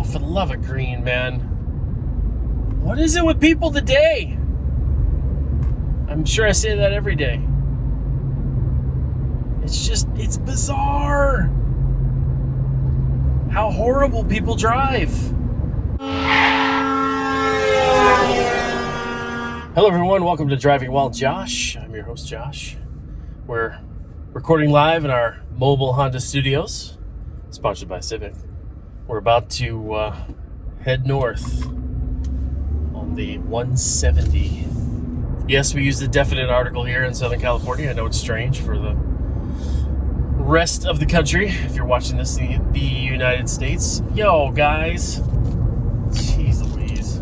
for the love of green, man. What is it with people today? I'm sure I say that every day. It's bizarre how horrible people drive. Hello everyone, welcome to Driving While Josh. I'm your host Josh. We're recording live in our mobile Honda studios, sponsored by Civic. We're about to head north on the 170. Yes, we use the definite article here in Southern California. I know it's strange for the rest of the country if you're watching this in the United States. Yo, guys. Jeez Louise.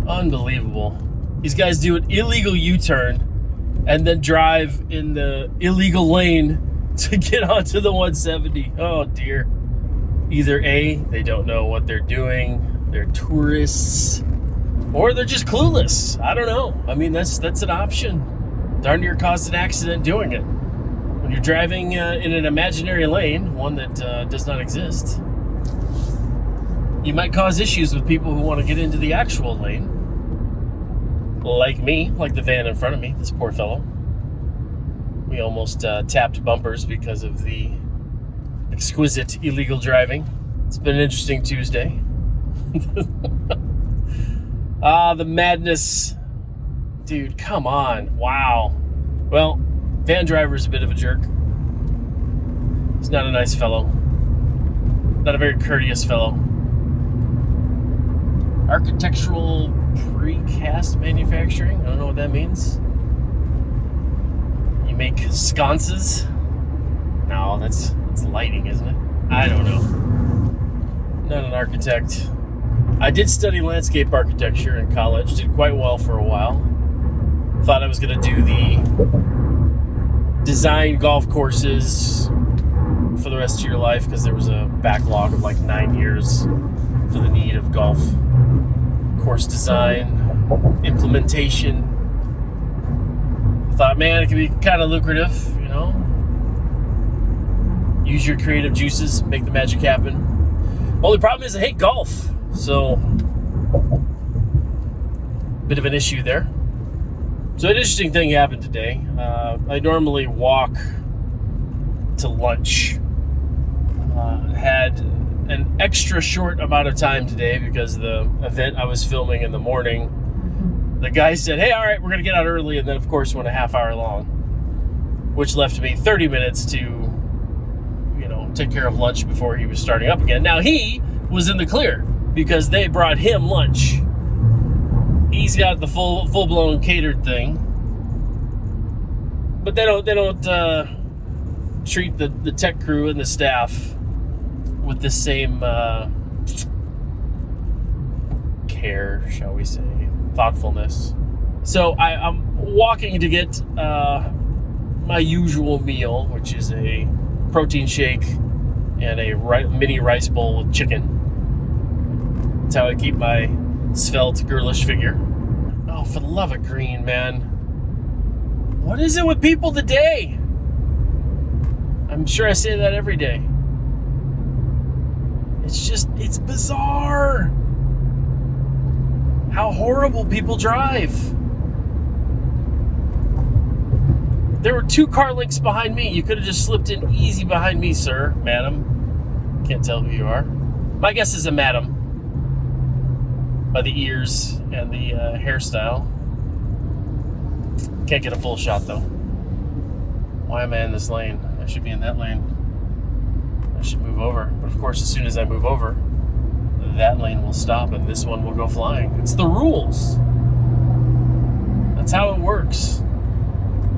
Unbelievable. These guys do an illegal U-turn and then drive in the illegal lane to get onto the 170. Oh, dear. Either A, they don't know what they're doing, they're tourists, or they're just clueless. I don't know. I mean, that's an option. Darn near caused an accident doing it. When you're driving in an imaginary lane, one that does not exist, you might cause issues with people who want to get into the actual lane. Like me, like the van in front of me, this poor fellow. We almost tapped bumpers because of the exquisite illegal driving. It's been an interesting Tuesday. The madness. Dude, come on. Wow. Well, van driver's a bit of a jerk. He's not a nice fellow. Not a very courteous fellow. Architectural precast manufacturing? I don't know what that means. You make sconces? No, that's lighting, isn't it? I don't know. Not an architect. I did study landscape architecture in college. Did quite well for a while. Thought I was going to do the design golf courses for the rest of your life because there was a backlog of like 9 years for the need of golf course design, implementation. Thought, man, it could be kind of lucrative, you know. Use your creative juices, make the magic happen. Only problem is I hate golf, so bit of an issue there. So an interesting thing happened today. I normally walk to lunch. Had an extra short amount of time today because the event I was filming in the morning, the guy said, hey, all right, we're going to get out early, and then, of course, went a half hour long, which left me 30 minutes to, take care of lunch before he was starting up again. Now, he was in the clear because they brought him lunch. He's got the full-blown catered thing, but they don't treat the tech crew and the staff with the same care, shall we say, thoughtfulness. So I'm walking to get my usual meal, which is a protein shake and a mini rice bowl with chicken. That's how I keep my svelte, girlish figure. Oh, for the love of green, man. What is it with people today? I'm sure I say that every day. It's bizarre how horrible people drive. There were 2 car lengths behind me. You could have just slipped in easy behind me, sir, madam. Can't tell who you are. My guess is a madam by the ears and the hairstyle. Can't get a full shot, though. Why am I in this lane? I should be in that lane. I should move over. But of course, as soon as I move over, that lane will stop and this one will go flying. It's the rules. That's how it works.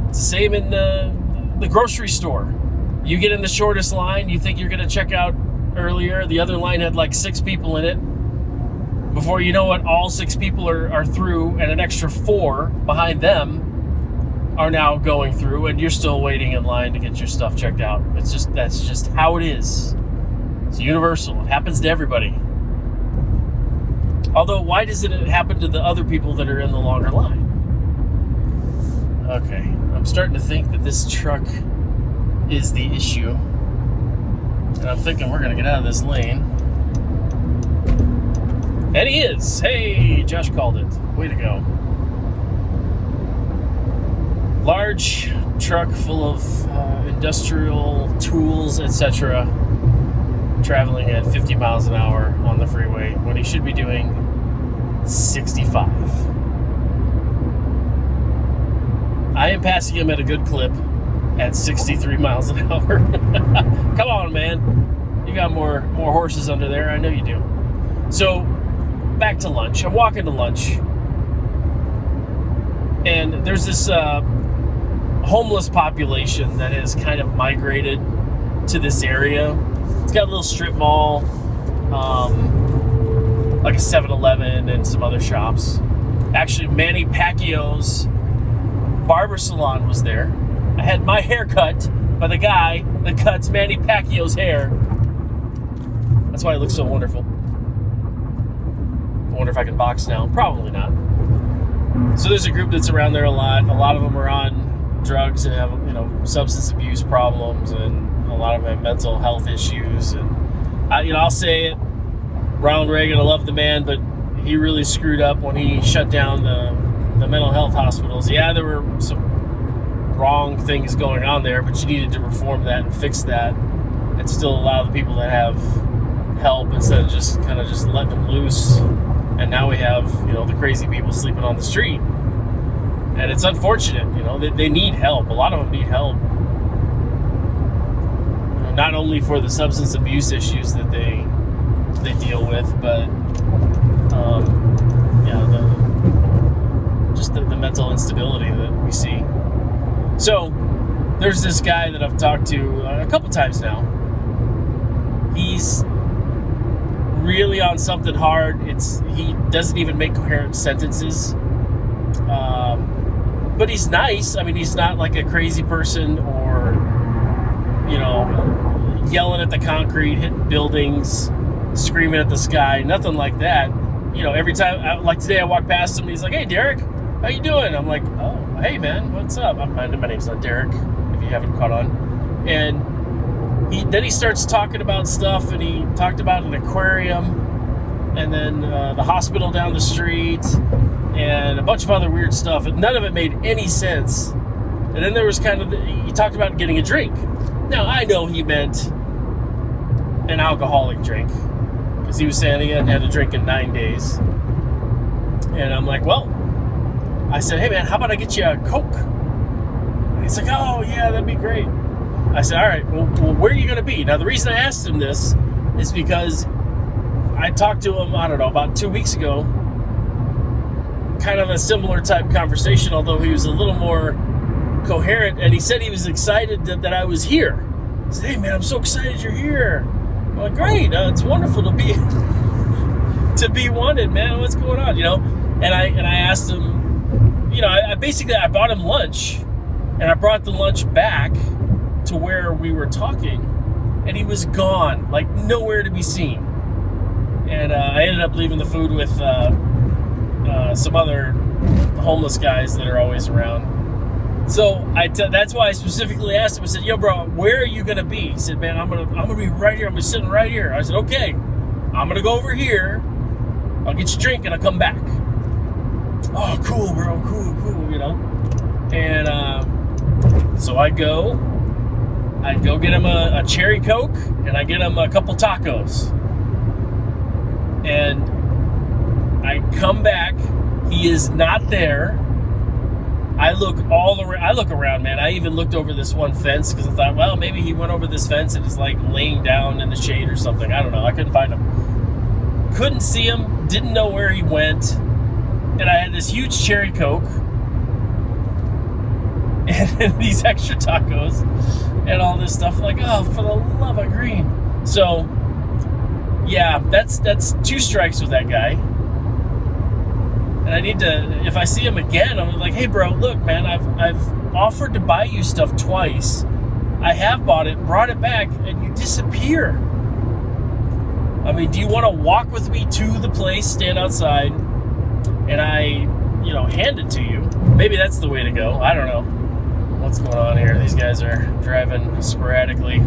It's the same in the grocery store. You get in the shortest line, you think you're going to check out earlier. The other line had like 6 people in it. Before you know it, all 6 people are through, and an extra 4 behind them are now going through, and you're still waiting in line to get your stuff checked out. That's just how it is. It's universal. It happens to everybody. Although, why doesn't it happen to the other people that are in the longer line? Okay, I'm starting to think that this truck is the issue. And I'm thinking we're going to get out of this lane. And he is. Hey, Josh called it. Way to go. Large truck full of industrial tools, etc., traveling at 50 miles an hour on the freeway when he should be doing 65. I am passing him at a good clip at 63 miles an hour. Come on, man. You got more horses under there. I know you do. So, back to lunch. I'm walking to lunch. And there's this homeless population that has kind of migrated to this area. It's got a little strip mall, like a 7-Eleven and some other shops. Actually, Manny Pacquiao's barber salon was there. I had my hair cut by the guy that cuts Manny Pacquiao's hair. That's why it looks so wonderful. I wonder if I can box now. Probably not. So there's a group that's around there a lot. A lot of them are on drugs and have, substance abuse problems, and a lot of them have mental health issues. And I'll say it, Ronald Reagan, I love the man, but he really screwed up when he shut down the mental health hospitals. Yeah, there were some wrong things going on there, but you needed to reform that and fix that and still allow the people that have help instead of just letting them loose. And now we have, the crazy people sleeping on the street. And it's unfortunate, they need help. A lot of them need help. Not only for the substance abuse issues that they deal with, but the mental instability that we see. So there's this guy that I've talked to a couple times now. He's really on something hard. He doesn't even make coherent sentences. But he's nice. I mean, he's not like a crazy person or, yelling at the concrete, hitting buildings, screaming at the sky, nothing like that. Every time, like today I walk past him, he's like, "Hey, Derek, how you doing?" I'm like, "Oh, hey, man, what's up?" My name's not Derek, if you haven't caught on. And then he starts talking about stuff, and he talked about an aquarium, and then the hospital down the street, and a bunch of other weird stuff, and none of it made any sense. And then there was he talked about getting a drink. Now, I know he meant an alcoholic drink, because he was saying he hadn't had a drink in 9 days. And I'm like, well, I said, "Hey, man, how about I get you a Coke?" And he's like, "Oh, yeah, that'd be great." I said, "All right, well, where are you going to be?" Now, the reason I asked him this is because I talked to him, about 2 weeks ago, kind of a similar type conversation, although he was a little more coherent, and he said he was excited that I was here. He said, "Hey, man, I'm so excited you're here." I'm like, "Great, it's wonderful to be wanted, man. What's going on?" And I asked him, I bought him lunch, and I brought the lunch back to where we were talking, and he was gone, like nowhere to be seen. And I ended up leaving the food with some other homeless guys that are always around. So that's why I specifically asked him. I said, "Yo, bro, where are you gonna be?" He said, "Man, I'm gonna be right here. I'm gonna be sitting right here." I said, "Okay, I'm gonna go over here. I'll get you a drink and I'll come back." "Oh, cool, bro. Cool. And so I go get him a cherry Coke, and I get him a couple tacos. And I come back. He is not there. I look around, man. I even looked over this one fence because I thought, well, maybe he went over this fence and is like laying down in the shade or something. I don't know. I couldn't find him. Couldn't see him. Didn't know where he went. And I had this huge cherry Coke and these extra tacos and all this stuff. Like, oh, for the love of green. So, yeah, that's 2 strikes with that guy. And I need to, if I see him again, I'm like, "Hey, bro, look, man, I've offered to buy you stuff twice. I have brought it back, and you disappear. I mean, do you want to walk with me to the place, stand outside, and I, hand it to you?" Maybe that's the way to go. I don't know. What's going on here? These guys are driving sporadically.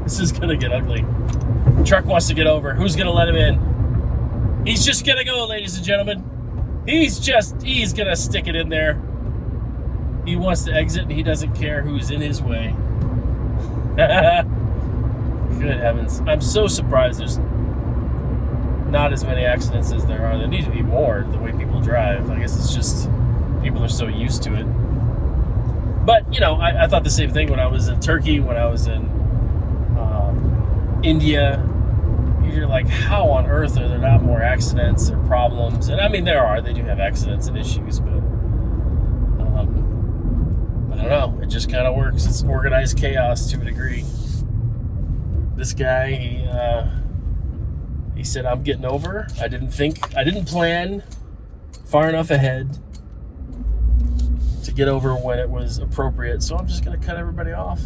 This is gonna get ugly. Truck wants to get over. Who's gonna let him in? He's just gonna go, ladies and gentlemen. He's gonna stick it in there. He wants to exit and he doesn't care who's in his way. Good heavens. I'm so surprised there's not as many accidents as there are. There need to be more the way people drive. I guess it's just people are so used to it. But, you know, I thought the same thing when I was in Turkey, when I was in India. You're like, how on earth are there not more accidents or problems? And I mean, there are. They do have accidents and issues, but I don't know. It just kind of works. It's organized chaos to a degree. This guy, he said, I'm getting over. I didn't plan far enough ahead to get over when it was appropriate. So I'm just going to cut everybody off.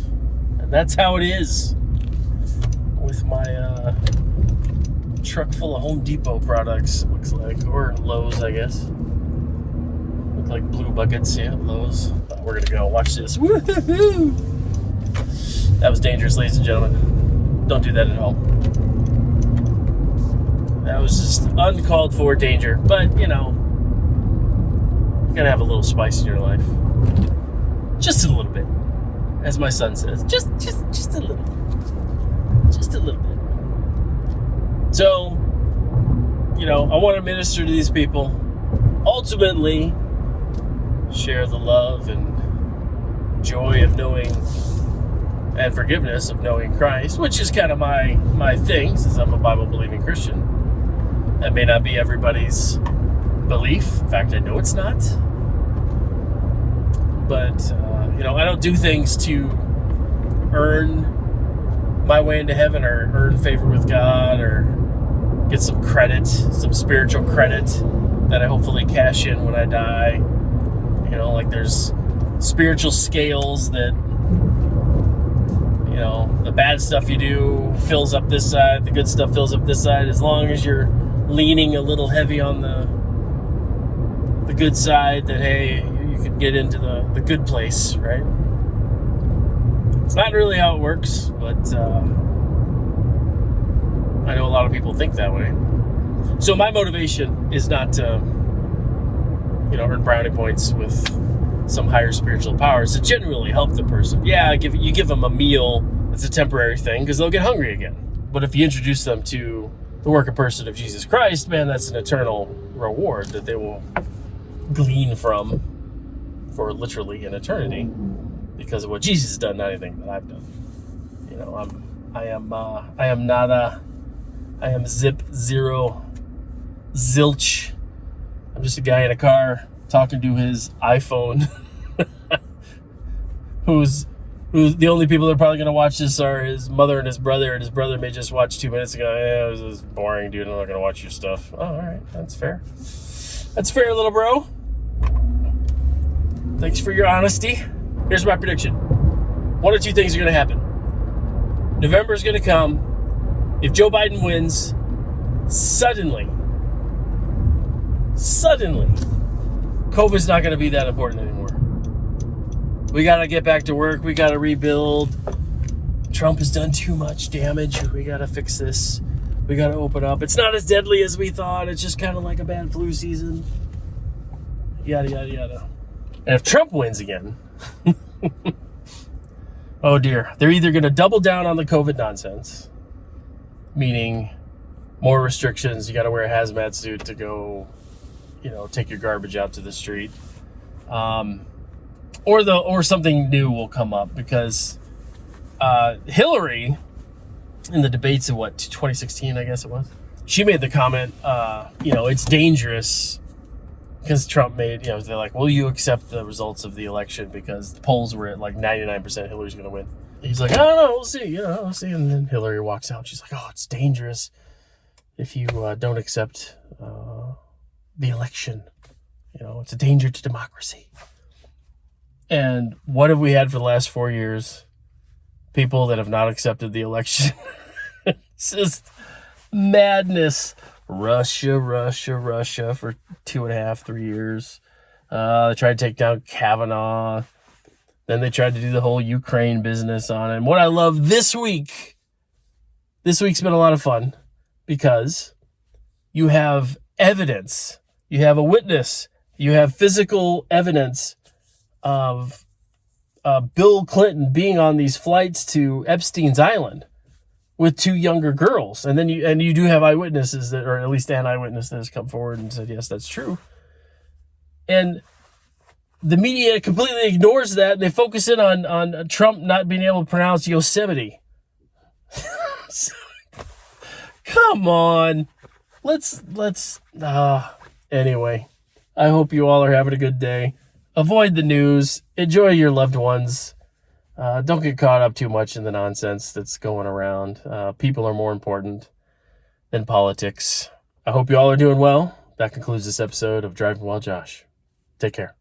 And that's how it is with my truck full of Home Depot products, looks like, or Lowe's, I guess. Look like blue buckets, yeah, Lowe's. We're gonna go watch this. Woo-hoo-hoo! That was dangerous, ladies and gentlemen. Don't do that at home. That was just uncalled for danger, but you know, you gotta have a little spice in your life, just a little bit, as my son says, just a little bit, just a little bit. So, you know, I want to minister to these people. Ultimately, share the love and joy of knowing and forgiveness of knowing Christ, which is kind of my thing, since I'm a Bible-believing Christian. That may not be everybody's belief. In fact, I know it's not. But, you know, I don't do things to earn my way into heaven or earn favor with God or get some credit, some spiritual credit that I hopefully cash in when I die. You know, like there's spiritual scales that, you know, the bad stuff you do fills up this side, the good stuff fills up this side. As long as you're leaning a little heavy on the good side, that hey, you can get into the good place, right? It's not really how it works, but I know a lot of people think that way. So my motivation is not to, you know, earn brownie points with some higher spiritual powers to genuinely help the person. Yeah, you give them a meal, it's a temporary thing because they'll get hungry again. But if you introduce them to the work and person of Jesus Christ, man, that's an eternal reward that they will glean from for literally an eternity because of what Jesus has done, not anything that I've done. You know, I am zip zero zilch. I'm just a guy in a car talking to his iPhone. who's the only people that are probably going to watch this are his mother and his brother may just watch 2 minutes ago. Yeah, it was boring, dude. I'm not going to watch your stuff. Oh, all right. That's fair. That's fair, little bro. Thanks for your honesty. Here's my prediction. One or two things are going to happen. November is going to come. If Joe Biden wins, suddenly, COVID's not going to be that important anymore. We got to get back to work. We got to rebuild. Trump has done too much damage. We got to fix this. We got to open up. It's not as deadly as we thought. It's just kind of like a bad flu season. Yada, yada, yada. And if Trump wins again, oh dear, they're either going to double down on the COVID nonsense, meaning more restrictions. You got to wear a hazmat suit to go, you know, take your garbage out to the street. Or something new will come up because Hillary, in the debates of 2016, I guess it was, she made the comment, you know, it's dangerous because Trump made, you know, they're like, will you accept the results of the election because the polls were at like 99% Hillary's going to win. He's like, I don't know, we'll see, you know, we'll see. And then Hillary walks out. She's like, oh, it's dangerous if you don't accept the election. You know, it's a danger to democracy. And what have we had for the last 4 years? People that have not accepted the election. It's just madness. Russia for 2.5, 3 years. They tried to take down Kavanaugh. Then they tried to do the whole Ukraine business on it. And what I love this week's been a lot of fun because you have evidence. You have a witness. You have physical evidence of Bill Clinton being on these flights to Epstein's Island with two younger girls. And then you do have eyewitnesses that, or at least an eyewitness that has come forward and said, yes, that's true. And the media completely ignores that. They focus in on Trump not being able to pronounce Yosemite. Come on. Anyway, I hope you all are having a good day. Avoid the news. Enjoy your loved ones. Don't get caught up too much in the nonsense that's going around. People are more important than politics. I hope you all are doing well. That concludes this episode of Driving While Josh. Take care.